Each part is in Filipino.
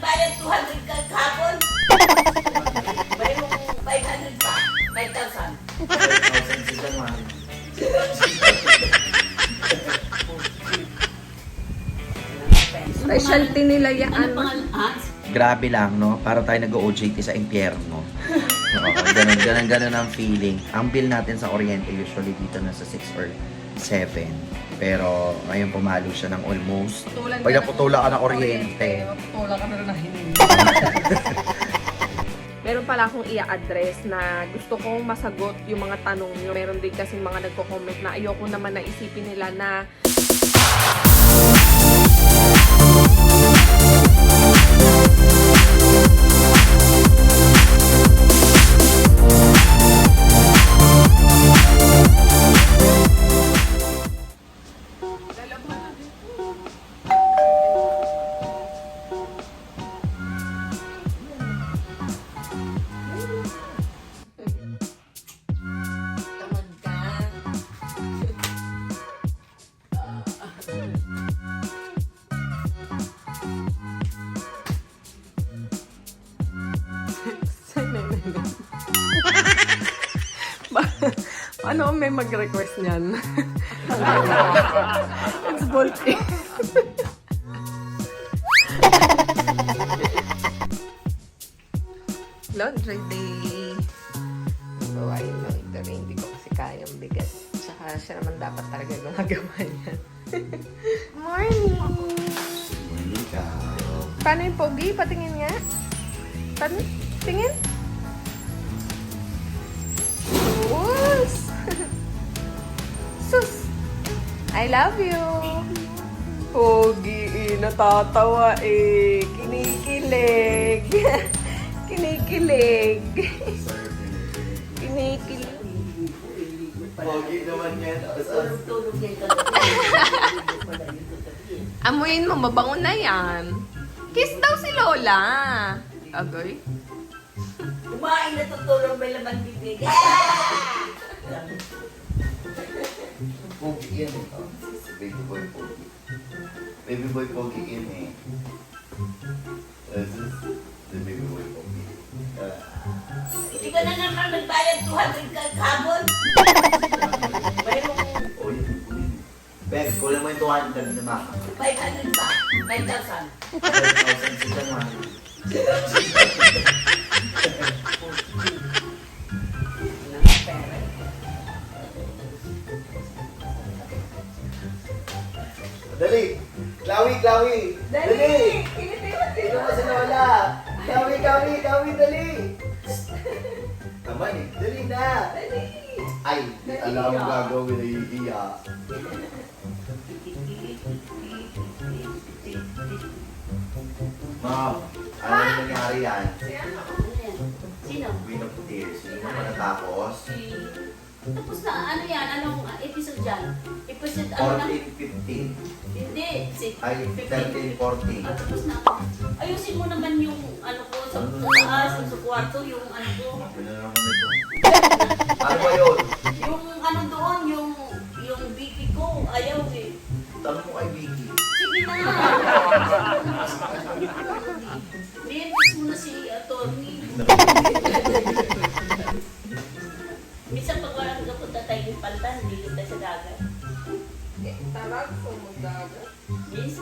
nagbayad 200 ka kahapon. Mayroong 500 pa. 5,000. 5,000 si January. Specialty nila yan. Ano pangalan? Ha? Grabe lang, no? Para tayo nag-OJT sa impyerno. Oo, ganun ang feeling. Ang bill natin sa Oriente usually dito na sa 6 or 7. Pero ngayon pumalo siya ng almost. Pag naputula ka ng Oriente. Putula ka na rin na hiningi. Meron pala akong i-address na gusto kong masagot yung mga tanong nyo. Meron din kasi mga nagko-comment na ayoko naman na isipin nila na tamad ka. Ano may mag-request niyan? It's bulky. Laundry day. Bawain lang ito rin. Hindi ko kasi kayang bigat. Tsaka siya naman dapat talaga gumagawa niya. Morning! Hindi ka. Paano yung pogi? Patingin nga. Paano? Tingin? Sus! Sus! I love you! Pogi, natatawa eh. Kinikilig. Kinikilig. Kinikilig. Pogi naman yan. Tulog yan ka. Amuyin mo, mabango na yan. Kiss daw si Lola. Agoy. Kumain na tutulog may laman bibig. Pogi yan eh. Baby boy pogi. Baby boy pogi yan eh. This is the baby boy pogi. Hindi ka na naman nagbayad 200 ka kahapon. Mayroong Oh, yun. Beg, kulang mo yung 200 na maka. 500 pa. 5,000. 5,000 si January. Dali! Klawi, Klawi! Dali! Kinitiwan Ito mo si Lola! Klawi, Klawi, Klawi, dali! Naman eh, dali na! Dali! Ay, alam mo gagawin na iiya. Ma'am, alam mo nangyari yan? Sino? Queen of Tears, hindi mo pa natapos. Tapos na, ano yan? Anong episode dyan? Episode ano na? 14, 15. Hindi. Ay, 13, 14. Tapos na ako. Ayusin mo naman yung ano ko sa taas, sa kwarto, yung ano ko. Ano na naman ito? Ano ba yun? Yung ano doon, yung Vicky ko, ayaw eh. Tanong mo kay Vicky. Sige na nga. Nientis mo na si attorney. Minsan pag walang kapunta tayo ng paltan, dito tayo sa dagat. Tarag kung magdaga. Yes,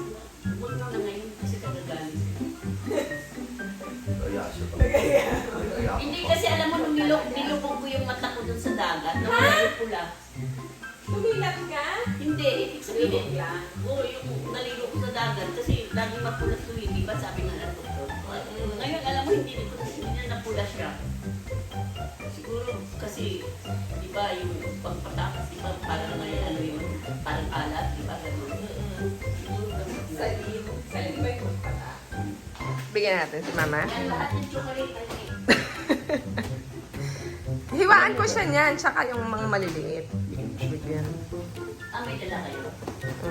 huwag mo na ngayon kasi kagagaling. Kaya siya pa. Kaya Hindi kasi alam mo, nung nilubog ko yung mata ko dun sa dagat, nawala yung pula. Tumilat ka? Hindi, ibig sabihin yan. Oo, yung nalilo ko sa dagat kasi laging mapulat ko, di ba? Sabi nga ng doktor. Ngayon, alam mo, hindi na napula siya. Siguro kasi, di ba, yung pagpatakas, di ba, parang ngayon, ano yun, parang alat, di ba, gano'n. Siguro ganun. Salim ba yung pala? Bigyan natin si Mama. Yan, lahat ng chocolate ay Hiwaan ko siya niyan, tsaka yung mga maliliit. Bigyan. may dala kayo. Opo.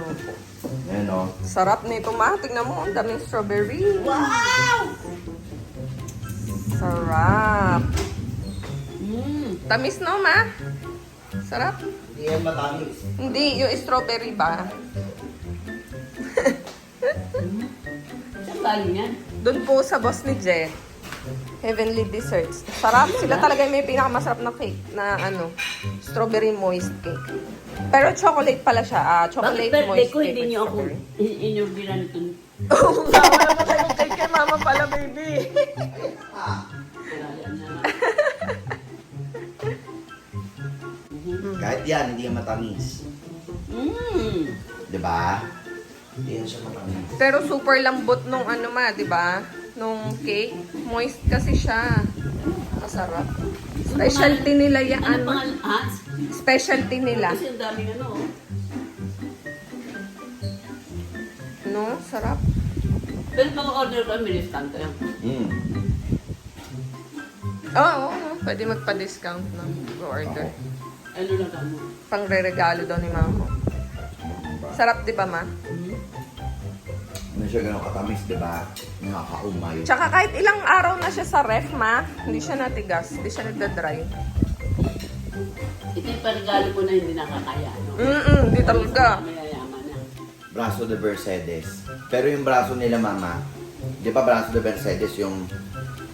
Yan o. Sarap nito, Ma. Tingnan mo, ang daming strawberry. Wow! Sarap. Tamis, no, Ma? Sarap. Hindi yan matamis. Hindi, yung strawberry ba? Saan galing yan? Doon po sa boss ni Je. Heavenly Desserts. Sarap. Sila talaga yung may pinakamasarap na cake na ano, strawberry moist cake. Pero chocolate pala siya. Chocolate Bakit birthday moist ko, cake hindi with niyo ako strawberry. in-orderan ito. Oo nga, wala pa tayong cake kay mama pala, baby. Kahit yan, hindi yan matamis. Mmm. Diba? Hindi yan siya matamis. Pero super lambot nung ano ma, di ba? Nung cake. Moist kasi siya. Masarap. Specialty nila yan. Ano pangalan? Ha? Specialty nila. Kasi ang daming ano. oh. No? Sarap. Pero pag-order ko, may discount kayo. Mm. Oo, pwede magpa-discount ng order. Ano lang ka mo? Pang-re-regalo daw ni mama. Sarap, di ba ma? Hindi siya ganun katamis, diba? Nakakaumay. Tsaka kahit ilang araw na siya sa ref ma, hindi siya natigas. Hindi siya nagda-dry. Ito yung parigalo ko na hindi nakakaya. No? Hindi talaga. Mayayaman na. Braso de Mercedes. Pero yung braso nila, mama, di ba braso de Mercedes yung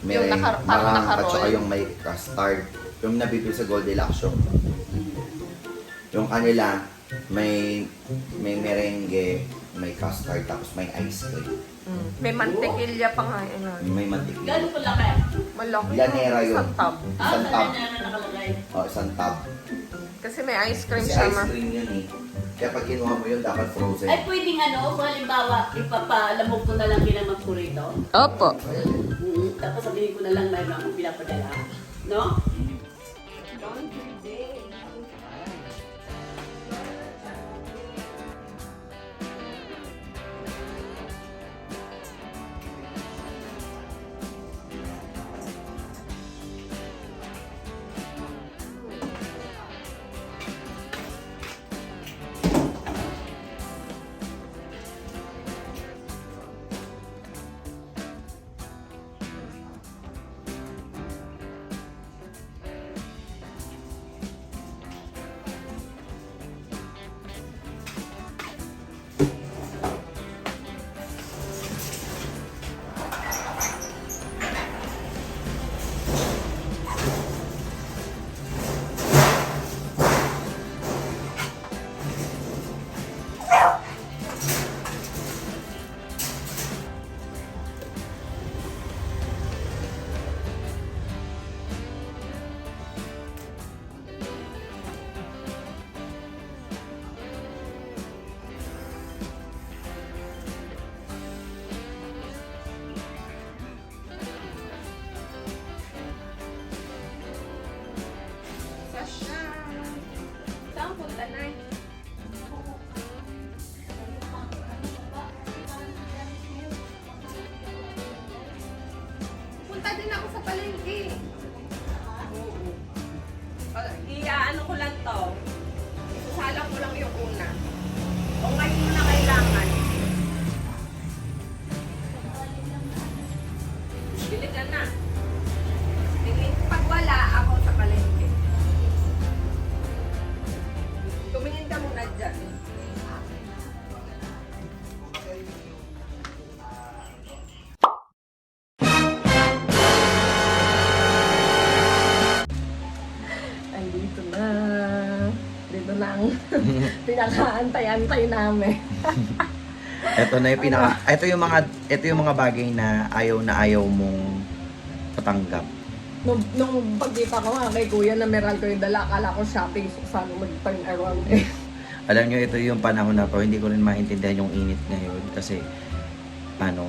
may Yung parang marang at nakaroll. saka yung may custard. Yung nabibili sa Goldilocks yung kanila, may merengue, may custard, tapos may ice cream. May mantikilya pa nga. Ano. May mantika. Gano'n ko laki? Malaki. Lanera yun. Isang tub. Isang Saan tab. na nakalagay? O, isang tab. Kasi may ice cream Kasi siya ice ma. cream yun eh. Kaya pag kinuha mo yun, dapat frozen. Ay, pwedeng ano, kung halimbawa, ipapaalamog ko na lang ginamag ko rito. Opo. Tapos sabihin ko na lang mayroon akong pinapadala. No? Sasha. Saan punta na? Punta din ako sa palengke. Iaano ko lang to. Isasalang ko lang yung una. O ngayon mo na kailangan. Bili ka na. Pag wala, ako sa palengke. Tumingin ka muna dyan. Andito na. Dito na ang pinakaantay-antay namin. Ito yung mga bagay na ayaw mong patanggap. Nung pagkita ko nga kay kuya na meron ko yung dala, akala ko shopping, so sana mag-turn around eh. Alam nyo, ito yung panahon na to, hindi ko rin maintindihan yung init ngayon kasi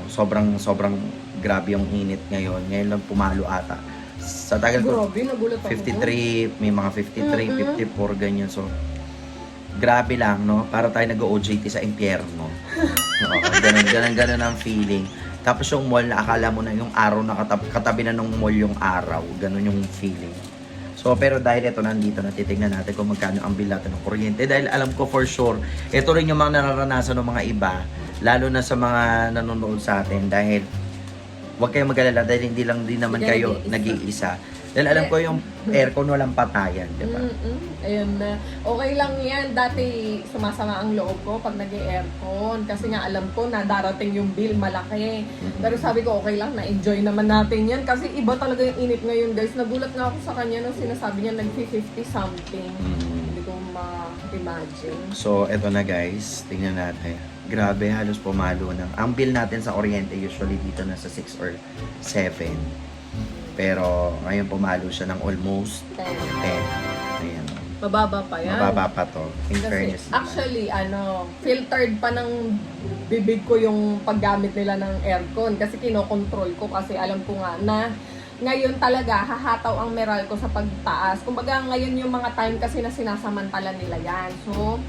sobrang grabe yung init ngayon. Ngayon lang pumalo ata. Sa tagal ko, Grabe, nagulat ako. 53, may mga 53, 54, ganyan. So, grabe lang, no? Para tayo nag-OJT sa impyerno. Oo, ganun ang feeling. Tapos yung mall na akala mo na yung araw na katabi na ng mall yung araw. Ganun yung feeling. So, pero dahil ito nandito, titignan natin kung magkano ang bill natin ng kuryente. Dahil alam ko for sure, ito rin yung mga nararanasan ng mga iba, lalo na sa mga nanonood sa atin. Dahil, huwag kayong mag-alala dahil hindi lang din naman kayo nag-iisa. Dahil alam ko yung aircon walang patayan, di ba? Ayun na. Okay lang yan. Dati sumasama ang loob ko pag nag-aircon. Kasi nga alam ko na darating yung bill malaki. Pero sabi ko okay lang, na-enjoy naman natin yan. Kasi iba talaga yung init ngayon guys. Nagulat nga ako sa kanya nung sinasabi niya nag-50 something. Hindi ko ma-imagine. So, eto na guys. Tingnan natin. Grabe, halos pumalo na. Ang bill natin sa Oriente usually dito na sa 6 or 7. Pero ngayon pumalo siya ng almost 10. Ayan. Mababa pa yan. Mababa pa to. In Kasi fairness naman. actually, filtered pa ng bibig ko yung paggamit nila ng aircon. Kasi kinokontrol ko kasi alam ko nga na ngayon talaga hahataw ang meral ko sa pagtaas. Kumbaga ngayon yung mga time kasi na sinasamantala nila yan. So,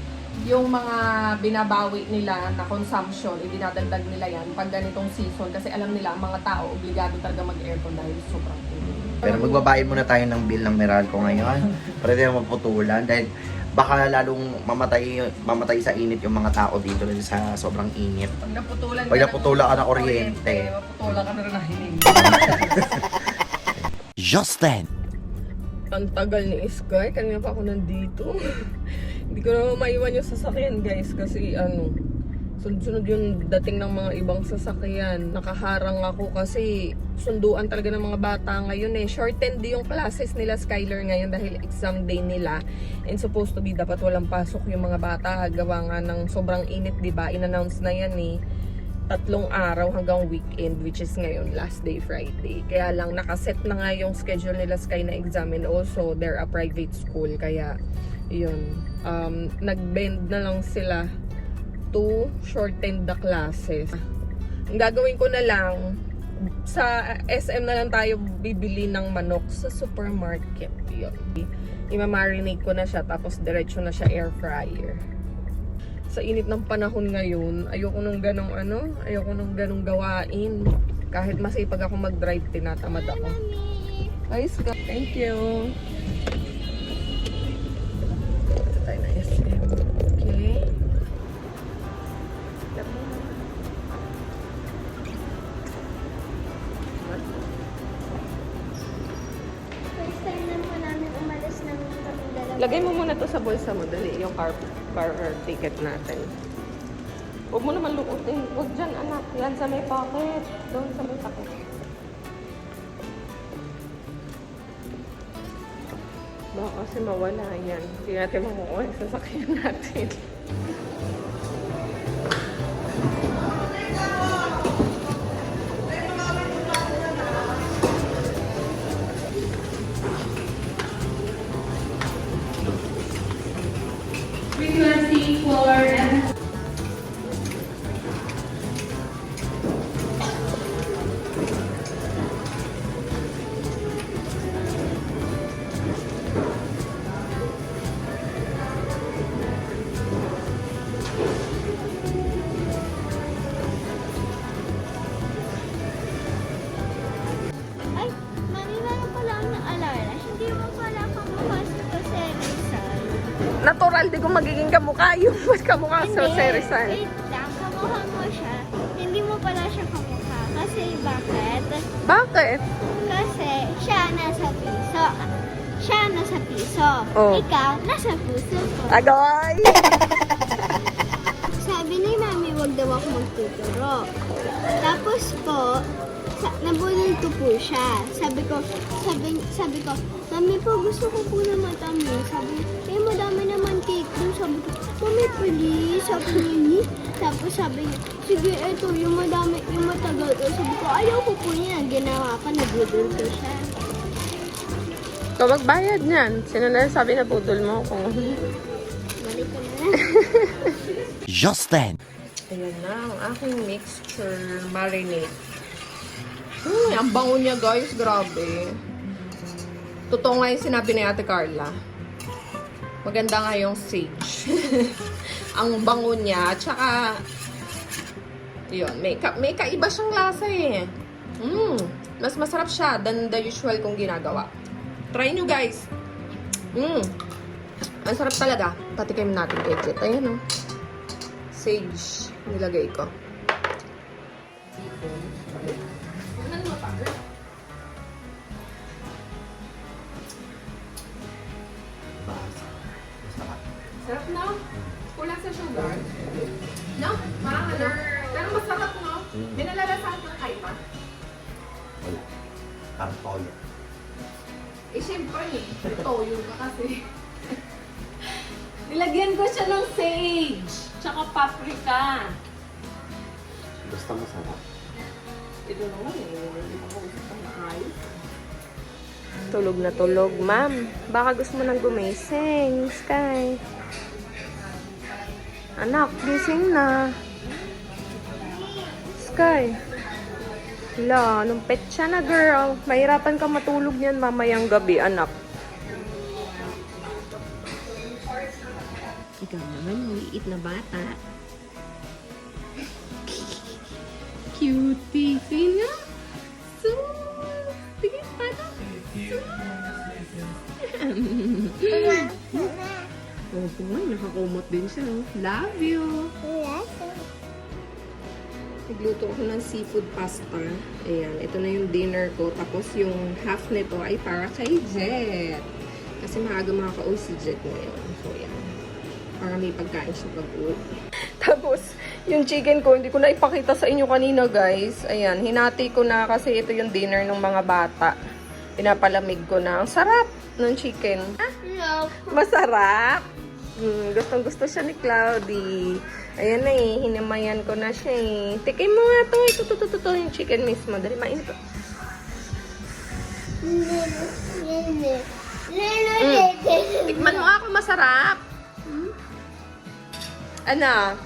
yung mga binabawi nila na consumption, idinadagdag nila yan pag ganitong season. Kasi alam nila, ang mga tao, obligado talaga mag-aircon dahil sobrang init. Pero magbabayad muna tayo ng bill ng Meralco ngayon. Pwede na magputulan dahil baka lalong mamatay sa init yung mga tao dito dahil sa sobrang init. Pag naputulan Pag ka ng kuryente. maputulan ka na rin ng hiling. Justin! Ang tagal ni Sky, kanina pa ako nandito. Hindi ko na maiwan yung sasakyan guys kasi sunod-sunod yung dating ng mga ibang sasakyan. Nakaharang ako kasi sunduan talaga ng mga bata ngayon eh. Shortened yung classes nila Skylar ngayon dahil exam day nila. And supposed to be dapat walang pasok yung mga bata. Gawa nga ng sobrang init, diba? In-announce na yan eh. 3 araw hanggang weekend, which is ngayon, last day, Friday. Kaya lang, nakaset na nga yung schedule nila Sky na exam and also they're a private school. Kaya, yun, nag-bend na lang sila to shorten the classes. Ang gagawin ko na lang, sa SM na lang tayo bibili ng manok sa supermarket. Yun. Imamarinate ko na siya, tapos diretso na siya air fryer. Sa init ng panahon ngayon, ayoko nung ganong gawain. Kahit masipag ako mag-drive, tinatamad ako. Ay, Scott, thank you. Ito tayo na SM. Okay. First time na po namin umalis ng kaming dalawa. Lagay mo muna to sa bulsa mo, dali, yung car ticket natin. Huwag mo naman lukutin. Huwag dyan, anak. Yan sa may pocket. Doon sa may pocket. Baka kasi mawala yan. Hindi natin makukuha yung sasakyan natin. Frequency for Ay, mami, meron pala ako ng alala. Hindi mo pala kamukha sa Rizal. Natural, di ko magiging kamukha yung mas kamukha sa Hindi, Rizal. wait lang, kamukha mo siya. Hindi mo pala siya kamukha. Kasi bakit? Bakit? Kasi siya nasa piso. Siya nasa piso. Oh. Ikaw, nasa puso ko. Agoy! Sabi ni mami, wag daw ako magtuturo. Tapos po, nabulol ko po siya. Sabi ko, mami po, gusto ko po na matamis. Sabi, madami naman cake doon. Sabi ko, mami, please. Sabi niya, tapos sabi niya, sige, eto, yung madami, yung matagal. Sabi ko, ayaw ko po niya. Ginawa ko, nabulol ko siya. Ikaw magbayad niyan. Sino na sabi na putol mo kung... Balik ko na lang. Justin! Ayan na, ang aking mixture marinade. Ang bango niya guys, grabe. Totoo nga yung sinabi ni Ate Carla. Maganda nga yung sage. Ang bango niya, at saka yun, may kaiba siyang lasa eh. Mas masarap siya than the usual kong ginagawa. Try nyo guys. Ang sarap talaga. Patikim natin legit. Ayan o. Sage nilagay ko. Wala. Parang toyo. Eh, syempre eh. Toyo ka kasi. Nilagyan ko siya ng sage. Tsaka paprika. Basta masarap. Ito naman eh. Hindi pa ko gusto na ayos. Tulog na tulog, ma'am. Baka gusto mo nang gumising, Sky. Anak, gising na. Sky. Hala, anong petsa na, girl. Mahirapan ka matulog niyan mamayang gabi, anak. Ikaw naman, maliit na bata. Cutie. Tingin nga. Tingin, paano? Opo, nakakumot din siya. Oh. Love you. Nagluto ko ng seafood pasta. Ayan, ito na yung dinner ko. Tapos yung half nito ay para kay Jet. Kasi maaga makaka-uwi si Jet ngayon. So, yan. Para may pagkain siya pag-uwi. Tapos, yung chicken ko, hindi ko na ipakita sa inyo kanina, guys. Ayan, hinati ko na kasi ito yung dinner ng mga bata. Pinapalamig ko na. Ang sarap ng chicken. Ah, masarap. Gustong gusto siya ni Cloudy. Ayan na eh, hinamayan ko na siya eh. Tikim mo nga to. Ito yung chicken mismo. Dali, mainit to. Tikman mo ako, masarap. Ano?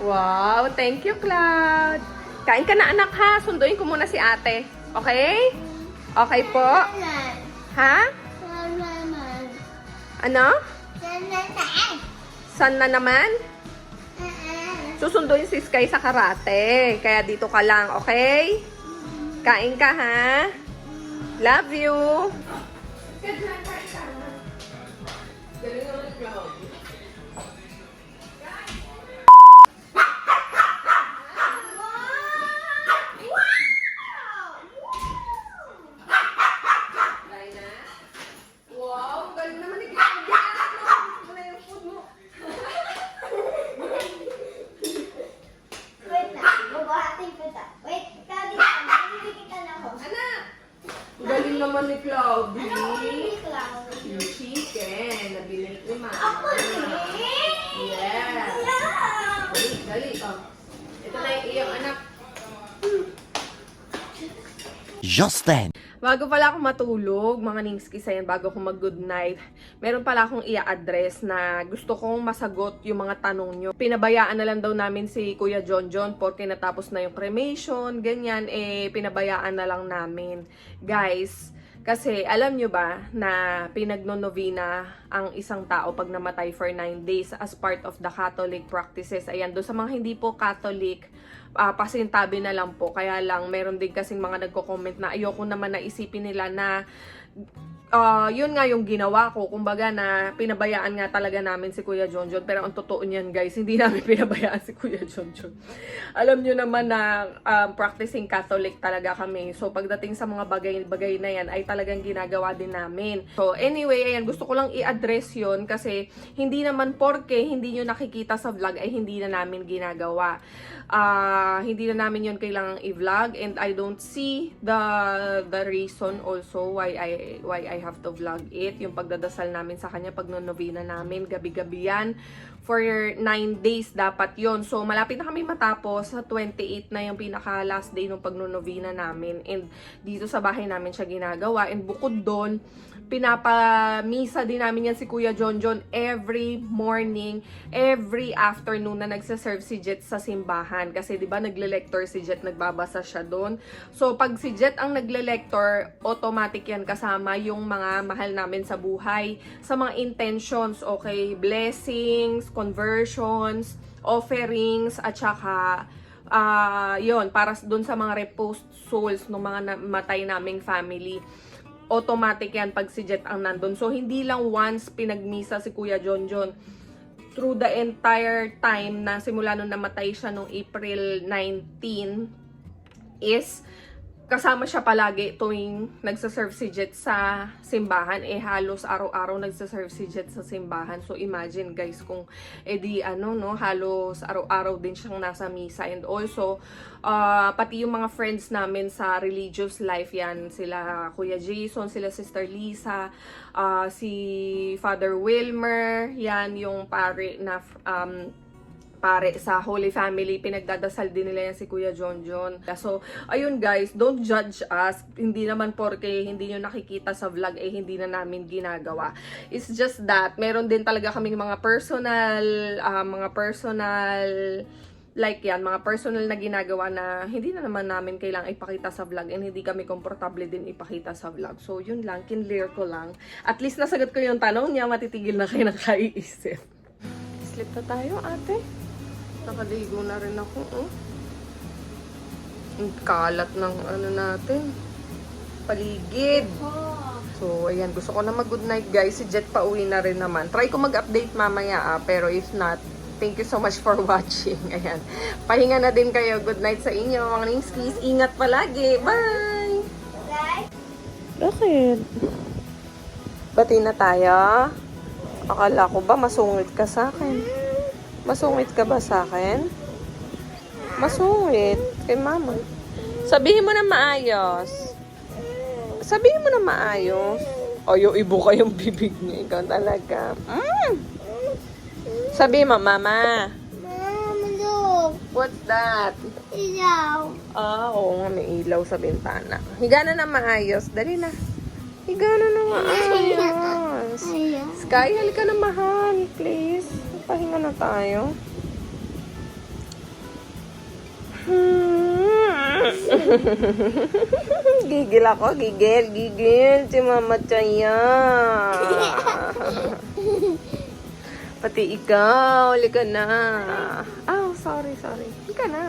Wow, thank you, Cloud. Kain ka na, anak, ha? Sunduin ko muna si ate. Okay? Okay po? Ha? Ano? San na naman? Susunduin si Sky sa karate. Kaya dito ka lang, okay? Kain ka, ha? Love you. Wow, galing naman ni Claudia. Wala yung food mo. Wait lang, mabuhating ko ta. Wait, Claudia, nabibigyan kita na ako. Anak! Galing naman ni Claudia. Ano ko yung Claudia? Yung chicken na binili ni Mama. Ako din! Yes. Yeah! Dali. Oh. Ito na yung iyong anak. Justin! Bago pala ako matulog, mga ningskis, ayan, bago ako mag-good night, meron pala akong i-address na gusto kong masagot yung mga tanong nyo. Pinabayaan na lang daw namin si Kuya Jonjon porque natapos na yung cremation, ganyan, pinabayaan na lang namin. Guys, kasi alam nyo ba na pinagnonovena ang isang tao pag namatay for 9 days as part of the Catholic practices. Ayan, doon sa mga hindi po Catholic, pasintabi na lang po. Kaya lang, meron din kasing mga nagko-comment na ayoko naman na isipin nila na yun nga yung ginawa ko. Kumbaga na pinabayaan nga talaga namin si Kuya Jonjon. Pero ang totoo niyan, guys, hindi namin pinabayaan si Kuya Jonjon. Alam nyo naman na practicing Catholic talaga kami. So pagdating sa mga bagay-bagay na yan ay talagang ginagawa din namin. So anyway, ayan, gusto ko lang i-address yun kasi hindi naman porke hindi nyo nakikita sa vlog ay hindi na namin ginagawa. Hindi na namin yun kailangang i-vlog, and I don't see the reason also why I have to vlog it. Yung pagdadasal namin sa kanya, pag-novena namin, gabi-gabi yan. For 9 days dapat yon. So malapit na kami matapos. Sa 28 na yung pinaka last day ng pag-novena namin, and dito sa bahay namin siya ginagawa. And bukod doon, pinapamisa din namin yan si Kuya Jonjon every morning, every afternoon na nagsaserve si Jet sa simbahan. Kasi di ba nagle-lector si Jet, nagbabasa siya doon. So pag si Jet ang nagle-lector, automatic yan kasama yung mga mahal namin sa buhay, sa mga intentions, okay, blessings, conversions, offerings, at saka yon, para doon sa mga repost souls ng mga namatay naming family. Automatic yan pag si Jet ang nandun. So, hindi lang once pinagmisa si Kuya Jonjon. Through the entire time na simula nung namatay siya nung April 19 is kasama siya palagi tuwing nagsaserve si Jet sa simbahan. Halos araw-araw nagsaserve si Jet sa simbahan. So imagine guys kung halos araw-araw din siyang nasa misa. And also, pati yung mga friends namin sa religious life yan, sila Kuya Jason, sila Sister Lisa, si Father Wilmer, yan yung pare na pare sa Holy Family, pinagdadasal din nila yan si Kuya John. So, ayun guys, don't judge us. Hindi naman porke hindi nyo nakikita sa vlog, hindi na namin ginagawa. It's just that, meron din talaga kaming mga personal, like yan, mga personal na ginagawa na hindi na naman namin kailangang ipakita sa vlog and hindi kami komportable din ipakita sa vlog. So, yun lang, kinlear ko lang. At least nasagot ko yung tanong niya, matitigil na kayo ng kaiisip. Sleep na tayo, ate. Nakaligo na rin ako, oh. Ang kalat ng natin. Paligid. So, ayan. Gusto ko na mag-good night, guys. Si Jet pa uwi na rin naman. Try ko mag-update mamaya, pero if not, thank you so much for watching. Ayan. Pahinga na din kayo. Good night sa inyo, mga Ningskies. Ingat palagi. Bye! Bakit? Bati na tayo? Akala ko ba masungit ka sa akin? Masungit ka ba sa akin? Masungit. Kay mama. Sabihin mo na maayos. Sabihin mo na maayos. O, yung ibo ka yung bibig niya. Ikaw talaga. Sabihin mo, mama. Mama, look. What's that? Ilaw. Oo nga, may ilaw sa bintana. Higa na maayos. Dali na. Higa na maayos. Ayan. Sky, halika na mahal. Please. Pahinga na tayo. Gigil ako. Gigil. Si Mama Chaya. Pati ikaw. Halika na. Oh, sorry. Halika na.